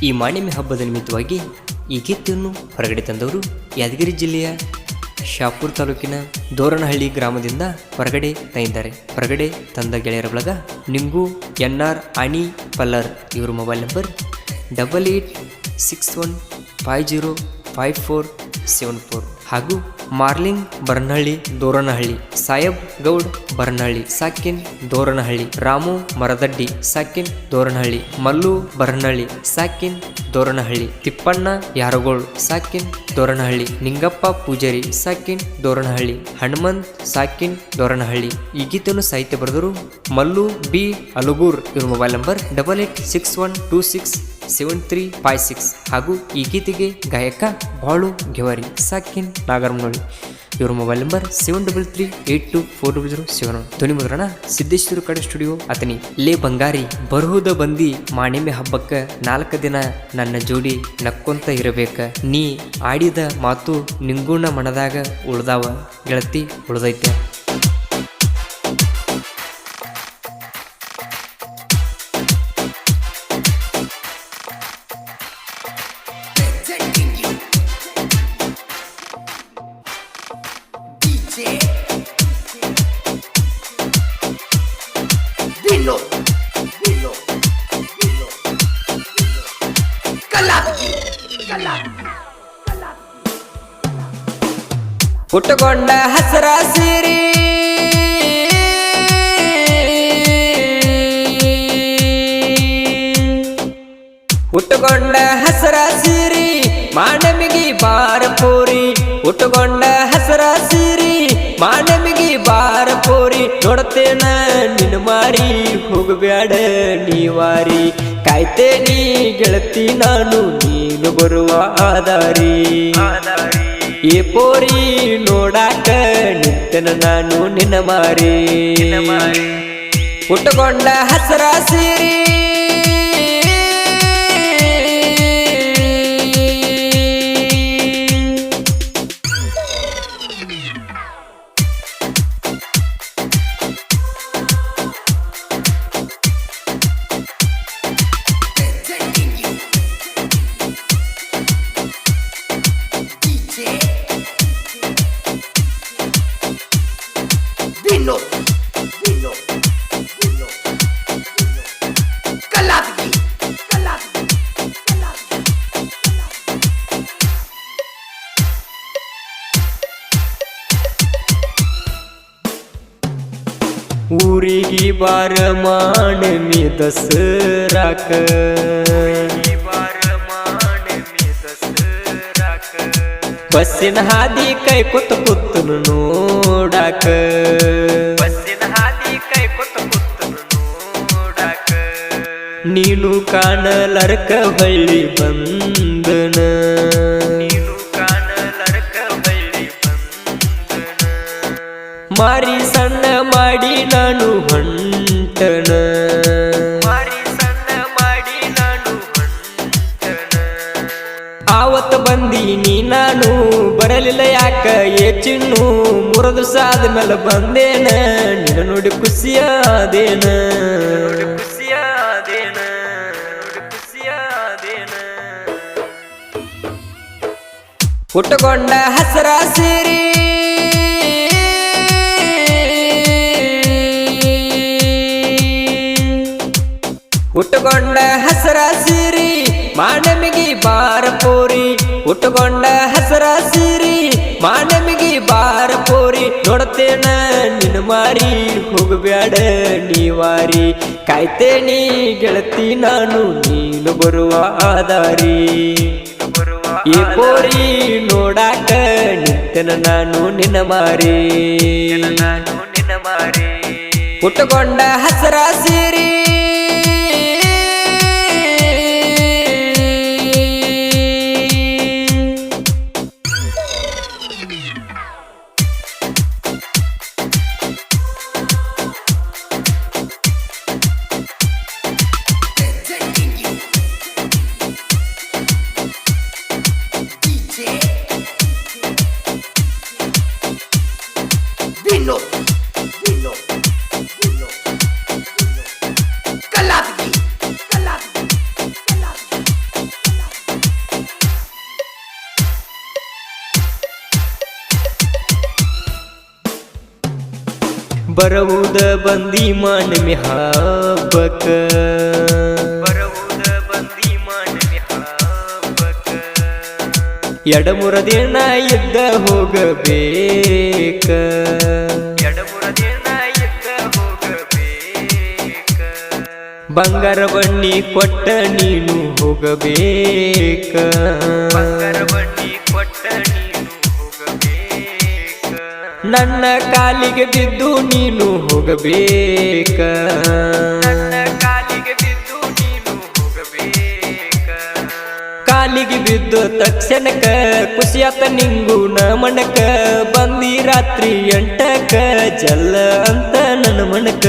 ಈ ಮಾಣಿಮೆ ಹಬ್ಬದ ನಿಮಿತ್ತವಾಗಿ ಈ ಗೀತೆಯನ್ನು ಹೊರಗಡೆ ತಂದವರು ಯಾದಗಿರಿ ಜಿಲ್ಲೆಯ ಶಾಪುರ್ ತಾಲೂಕಿನ ದೋರನಹಳ್ಳಿ ಗ್ರಾಮದಿಂದ ಹೊರಗಡೆ ತಂದಿದ್ದಾರೆ. ಹೊರಗಡೆ ತಂದ ಗೆಳೆಯರ ಬಳಗ ನಿಂಗು NR ಆಣಿ ಪಲ್ಲರ್, ಇವ್ರ ಮೊಬೈಲ್ ನಂಬರ್ 8861505474 ಹಾಗೂ ಮಾರ್ಲಿಂಗ್ ಬರನಹಳ್ಳಿ ದೋರನಹಳ್ಳಿ, ಸಾಯಬ್ ಗೌಡ್ ಬರನಹಳ್ಳಿ ಸಾಕಿನ್ ದೋರನಹಳ್ಳಿ, ರಾಮು ಮರದಡ್ಡಿ ಸಾಕಿನ್ ದೋರನಹಳ್ಳಿ, ಮಲ್ಲು ಬರನಹಳ್ಳಿ ಸಾಕಿನ್ ದೋರನಹಳ್ಳಿ, ತಿಪ್ಪಣ್ಣ ಯಾರಗೋಳ್ ಸಾಕಿನ್ ದೋರನಹಳ್ಳಿ, ನಿಂಗಪ್ಪ ಪೂಜಾರಿ ಸಾಕಿನ್ ದೋರನಹಳ್ಳಿ, ಹನುಮಂತ್ ಸಾಕಿನ್ ದೋರನಹಳ್ಳಿ. ಈ ಗೀತೆಯನ್ನು ಸಾಹಿತ್ಯ ಬರೆದರು ಮಲ್ಲು ಬಿ ಅಲುಗೂರ್. ಇವ್ರ ಮೊಬೈಲ್ ನಂಬರ್ 8861267356 ಹಾಗೂ ಈ ಗೀತೆಗೆ ಗಾಯಕ ಬಾಳು ಗೆವಾರಿ ಸಾಕಿನ್ ನಾಗರಮನಹಳ್ಳಿ. ಇವ್ರ ಮೊಬೈಲ್ ನಂಬರ್ 7338240071. ಧ್ವನಿ ಮುದ್ರಣ ಸಿದ್ದೇಶ್ವರ ಕಡೆ ಸ್ಟುಡಿಯೋ ಅತನಿ. ಲೇ ಬಂಗಾರಿ ಬರುವುದ ಬಂದಿ ಮಾಣಿಮೆ ಹಬ್ಬಕ್ಕ 4 ದಿನ ನನ್ನ ಜೋಡಿ ನಕ್ಕೊಂತ ಇರಬೇಕ. ನೀ ಆಡಿದ ಮಾತು ನಿಂಗುಣ ಮನದಾಗ ಉಳ್ದಾವ ಗೆಳತಿ ಉಳ್ದೈತೆ. ಹುಟ್ಟುಕೊಂಡ ಹಸರ ಸೀರಿ ಹುಟ್ಟುಕೊಂಡ ಹಸರ ಸೀರಿ ಮಾನಮಿಗಿ ಬಾರ ಪೋರಿ. ಹುಟ್ಟುಕೊಂಡ ಹಸರ ಸೀರಿ ಮಾನಮಿಗಿ ಬಾರ ಪೋರಿ. ನೋಡ್ತೇನ ನಿನ್ನ ಮಾರಿ ಹೋಗಬ್ಯಾಡ ನೀವಾರಿ. ಕಾಯ್ತೇನಿ ಗೆಳತಿ ನಾನು ನೀನು ಬರುವ ಆದಾರಿ. ಏ ಪೋರಿ ನೋಡಾಕ ನಿಂತನ ನಾನು ನಿನ್ನ ಮಾರಿ. ಹುಟ್ಟುಕೊಂಡ ಹಸರ ಸೀರಿ ಊರಿಗೆ ಬಾರ ಮಾನಮಿ ದಸರಾಕ. ಬಸ್ಸಿನ ಹಾದಿ ಕೈ ಕುತ್ತ ಕುತ್ತನು ನೋಡಾಕ. ನೀನು ಕಾಣಲರ್ಕ ಬಳ್ಳಿ ಬಂದನ. ಮಾರಿ ಸಣ್ಣ ಮಾಡಿ ನಾನು ಹೊಂಟನ. ಆವತ್ತು ಬಂದೀನಿ ನಾನು ಬರಲಿಲ್ಲ ಯಾಕ ಚಿನ್ನು. 3 ದಿವಸ ಆದ್ಮೇಲೆ ಬಂದೇನ ನಿನ್ನ ನೋಡಿ ಖುಷಿಯಾದೇನ. ಹುಟ್ಟುಕೊಂಡ ಹಸರ ಸೀರಿ ಹುಟ್ಟುಕೊಂಡ ಹಸರ ಸೀರಿ ಮಾನಮಿಗಿ ಬಾರ ಪೋರಿ. ಹುಟ್ಟುಕೊಂಡ ಹಸರ ಸೀರಿ ಮಾನಮಿಗಿ ಬಾರ ಪೋರಿ. ನೋಡ್ತೇನ ನಿನ್ನ ಮಾರಿ ಹೋಗಬ್ಯಾಡ ನೀವಾರಿ. ಕಾಯ್ತೇನಿ ಗೆಳತಿ ನಾನು ನೀನು ಬರುವ ಆದಾರಿ. ಏ ಪೋರಿ ನೋಡಾಕ ನಿಂತನ ನಾನು ನಿನ್ನ ಮಾರಿ. ಹುಟ್ಟುಕೊಂಡ ಹಸರ ಸೀರಿ ಬರವುದ ಬಂದಿ ಮಾನಮಿ ಹಬ್ಬಕ್ಕ ಎಡಮುರ ದಿನ ಇದ್ದ ಹೋಗಬೇಕ ಬಂಗಾರ ಬಣ್ಣಿ ಕೊಟ್ಟ ನೀನು ಹೋಗಬೇಕ ನನ್ನ ಕಾಲಿಗೆ ಬಿದ್ದು ನೀನು ಹೋಗಬೇಕ ಕಾಲಿಗೆ ಬಿದ್ದು ತಕ್ಷಣಕ್ಕ ಖುಷಿಯಾತ ನಿಂಗು ಮಣಕ ಬಂದಿ ರಾತ್ರಿ 8ಕ್ಕ ಜಲ್ಲ ಅಂತ ನನ್ನ ಮಣಕ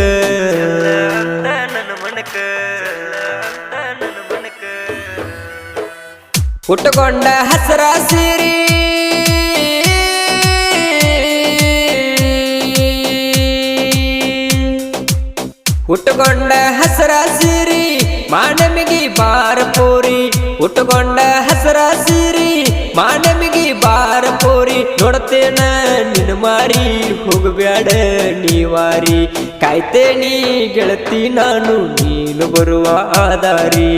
ಉಟ್ಟುಕೊಂಡ ಹಸರ ಸೀರಿ ಉಟ್ಟುಕೊಂಡ ಹಸರ ಸೀರಿ ಮಾನಮಿಗಿ ಬಾರ ಪೋರಿ ಉಟ್ಟುಕೊಂಡ ಹಸರ ಸೀರಿ ಮಾನಮಿಗಿ ಬಾರ ಪೋರಿ ನೋಡ್ತೇನ ನಿನ್ನ ಮಾರಿ ಹೋಗಬ್ಯಾಡ ನೀವಾರಿ ಕಾಯ್ತೇನಿ ಗೆಳತಿ ನಾನು ನೀನು ಬರುವ ಆದಾರಿ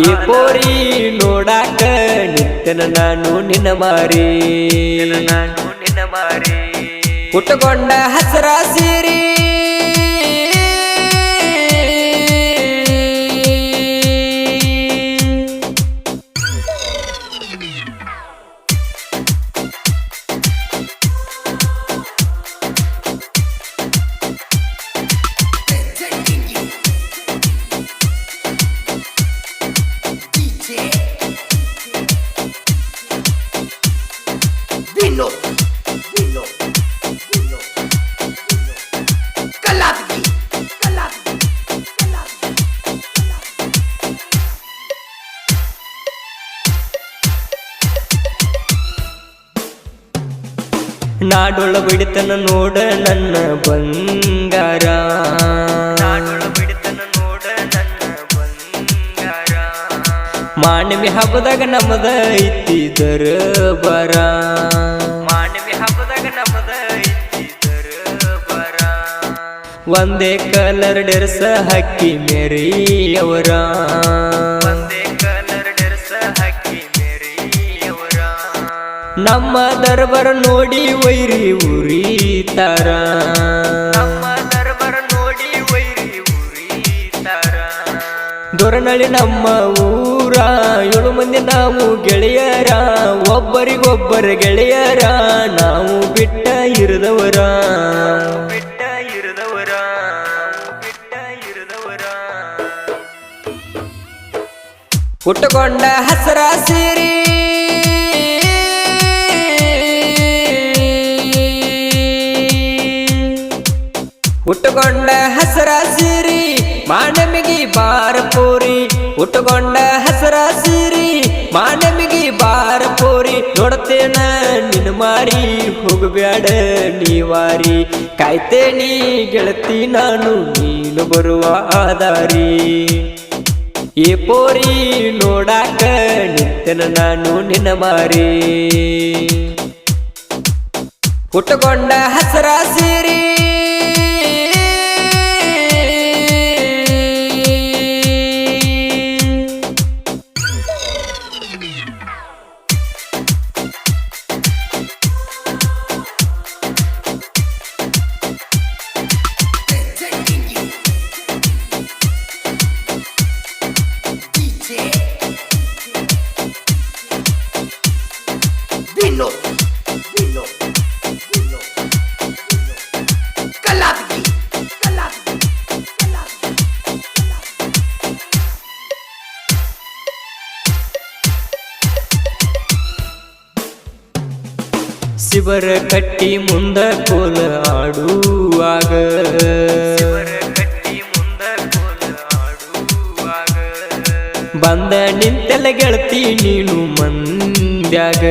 ಈ ಪೋರಿ ನೋಡಾಕ ನಿಂತನ ನಾನು ನಿನ್ನ ಮಾರಿ ಉಟ್ಟುಕೊಂಡ ಹಸರ ಸೀರಿ ನಾಡೊಳ ಬಿಡಿತನ ನೋಡ ನನ್ನ ಬಂಗಾರ ಮಾನವಿ ಹಬ್ಬದಾಗ ನಮ್ಮದ ಐತಿ ದರಬಾರ ಒಂದೇ ಕಲರ್ ಡ್ರೆಸ್ ಹಾಕಿ ಮೇರಿಯವರ ನಮ್ಮ ದರ್ಬಾರ ನೋಡಿ ವೈರಿ ಉರಿತಾರ ದೊರನಳ್ಳಿ ನಮ್ಮ ಊರ 7 ಮಂದಿ ನಾವು ಗೆಳೆಯರ ಒಬ್ಬರಿಗೊಬ್ಬರ ಗೆಳೆಯರ ನಾವು ಬಿಟ್ಟ ಇರದವರ ಉಟ್ಟುಕೊಂಡ ಹಸರ ಸೀರಿ ಉಟ್ಟುಕೊಂಡ ಹಸರ ಸೀರಿ ಮಾನಮಿಗಿ ಬಾರ ಪೋರಿ ಉಟ್ಟುಕೊಂಡ ಹಸರ ಸೀರಿ ಮಾನಮಿಗಿ ಬಾರ ಪೋರಿ ನೋಡ್ತೇನ ನಿನ್ನ ಮಾರಿ ಹೋಗಬ್ಯಾಡ ನೀವಾರಿ ಕಾಯ್ತೇನಿ ಗೆಳತಿ ನಾನು ನೀನು ಬರುವ ಆದಾರಿ ಈ ಪೋರಿ ನೋಡಾಕ ನಿಂತನ ನಾನು ನಿನ್ನ ಮಾರಿ ಉಟ್ಟುಕೊಂಡ ಹಸರ ಸೀರಿ ಶಿವರ ಕಟ್ಟಿ ಮುಂದ ಕೋಲ ಆಡುವಾಗ ಬಂದ ನಿಂತೆಲ್ಲ ಗೆಳತಿ ನೀನು ಮಂದ್ಯಾಗ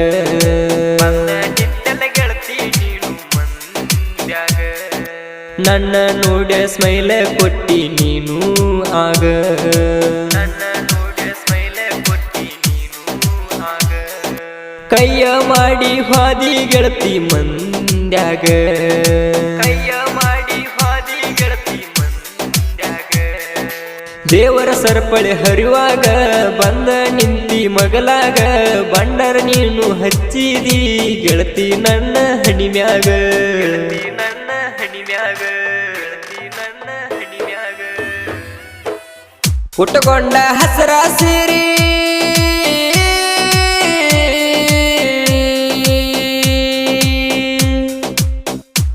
ನನ್ನ ನೋಡ ಸ್ಮೈಲ ಕೊಟ್ಟಿ ನೀನು ಆಗ ಕೈಯ ಮಾಡಿ ಹಾದಿ ಗೆಳತಿ ಮಂದ್ಯಾಗ ದೇವರ ಸರಪಳಿ ಹರಿವಾಗ ಬಂದ ನಿಂತಿ ಮಗಲಾಗ ಬಂಡರ ನೀನು ಹಚ್ಚಿದಿ ಗೆಳತಿ ನನ್ನ ಹಣಿಮ್ಯಾಗ ನನ್ನ ಹಣಿಮ್ಯಾಗ ನನ್ನ ಹಣಿಮ್ಯಾಗ ಉಟ್ಟುಕೊಂಡ ಹಸರ ಸೀರಿ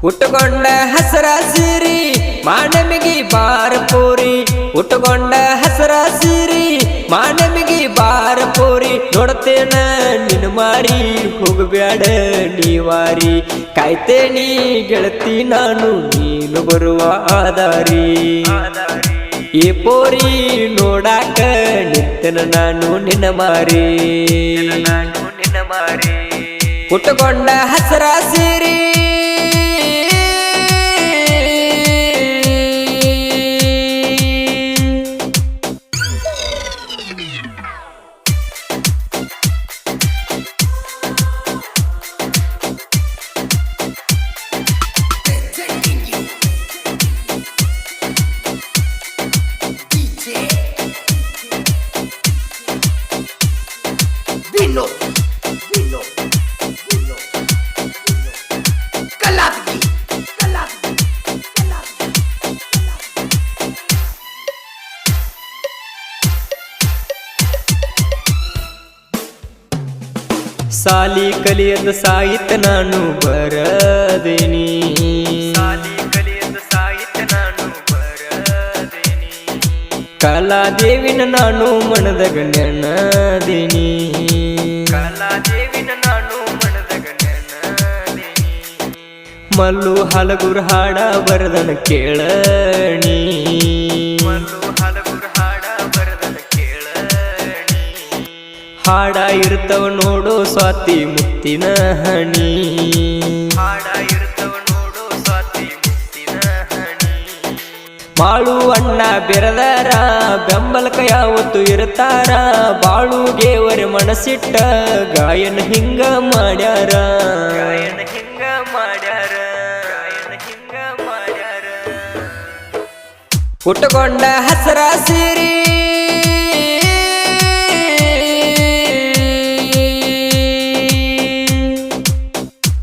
ಉಟ್ಟುಕೊಂಡ ಹಸರ ಸೀರಿ ಮಾನಮಿಗಿ ಬಾರ ಪೋರಿ ಉಟ್ಟುಕೊಂಡ ಹಸರ ಸೀರಿ ಮಾನಮಿಗಿ ಬಾರ ಪೋರಿ ನೋಡ್ತೇನ ನಿನ್ನ ಮಾರಿ ಹೋಗಬ್ಯಾಡ ನೀವಾರಿ ಕಾಯ್ತೇನಿ ಗೆಳತಿ ನಾನು ನೀನು ಬರುವ ಆದಾರಿ ಈ ಪೋರಿ ನೋಡಾಕ ನಿಂತನ ನಾನು ನಿನ್ನ ಮಾರಿ ಉಟ್ಟುಕೊಂಡ ಹಸರ ಸೀರಿ ಸಾಲಿ ಕಲಿಯದ ಸಾಹಿತ್ಯ ನಾನು ಬರದೇನಿ ಸಾಲಿ ಕಲಿಯದ ಸಾಹಿತ್ಯ ನಾನು ಬರದೇನಿ ಕಲಾದೇವಿನ ನಾನು ಮನದಾಗ ನೆನದೇನಿ ಕಲಾದೇವಿನ ನಾನು ಮನದಾಗ ನೆನದೇನಿ ಮಲ್ಲು ಹಲಗುರ ಹಾಡ ಬರದನ ಕೇಳಣಿ ಮಲ್ಲು ಹಲಗುರ ಹಾಡ ಬರದನ ಕೇಳಣಿ ಹಾಡ ಇರ್ತವ ನೋಡೋ ಸ್ವಾತಿ ಮುತ್ತಿನ ಹಣಿ ಹಾಡ ಇರ್ತವ ನೋಡೋ ಸ್ವಾತಿ ಮುತ್ತಿನ ಹಣಿ ಬಾಳು ಅಣ್ಣ ಬೆರದಾರ ಬೆಂಬಲಕ ಯಾವತ್ತು ಇರ್ತಾರ ಬಾಳು ಗೇವರ ಮನಸ್ಸಿಟ್ಟ ಗಾಯನ ಹಿಂಗ ಮಾಡ್ಯಾರ ಗಾಯನ ಹಿಂಗ ಮಾಡ್ಯಾರ ಗಾಯನ ಹಿಂಗ ಮಾಡ್ಯಾರ ಉಟ್ಟುಕೊಂಡ ಹಸರ ಸೀರಿ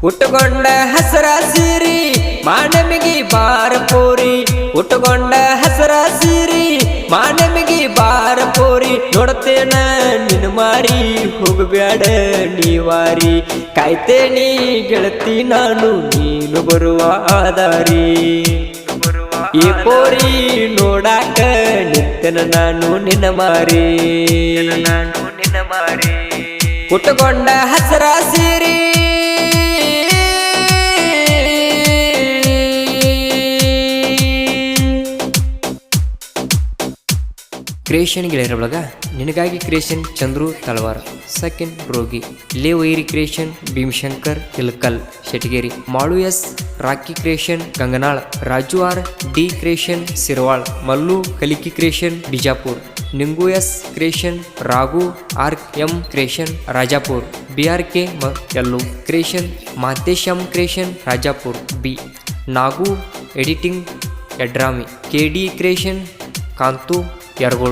ಉಟ್ಟುಕೊಂಡ ಹಸರ ಸೀರಿ ಮಾನಮಿಗಿ ಬಾರ ಪೋರಿ ಉಟ್ಟುಕೊಂಡ ಹಸರ ಸೀರಿ ಮಾನಮಿಗಿ ಬಾರ ಪೋರಿ ನೋಡ್ತೇನ ನಿನ್ನ ಮಾರಿ ಹೋಗಬ್ಯಾಡ ನೀವಾರಿ ಕಾಯ್ತೇನಿ ಗೆಳತಿ ನಾನು ನೀನು ಬರುವ ಆದಾರಿ ಈ ಪೋರಿ ನೋಡಾಕ ನಿಂತನ ನಾನು ನಿನ್ನ ಮಾರಿ ಉಟ್ಟುಕೊಂಡ ಹಸರ ಸೀರಿ ಕ್ರಿಯೇಷನ್ ಗೆಳೆಯರ ಬಳಗ ನಿನಗಾಗಿ ಕ್ರಿಯೇಷನ್ ಚಂದ್ರು ತಳವಾರ ಸೆಕೆಂಡ್ ರೋಗಿ ಲೇ ವೈರಿ creation Bhimashankar Ilkal Shetageri Malu S Rocky creation Gangnal Raju R D creation Sirwal Mallu Kaliki creation Bijapur Ningu S creation Raghu R M creation Rajapur BRK Yallu creation ಮಾತೇಶಂ creation Rajapur B Nagu editing Yadrami KD creation Kantu ಯರ್ಗೋಳ್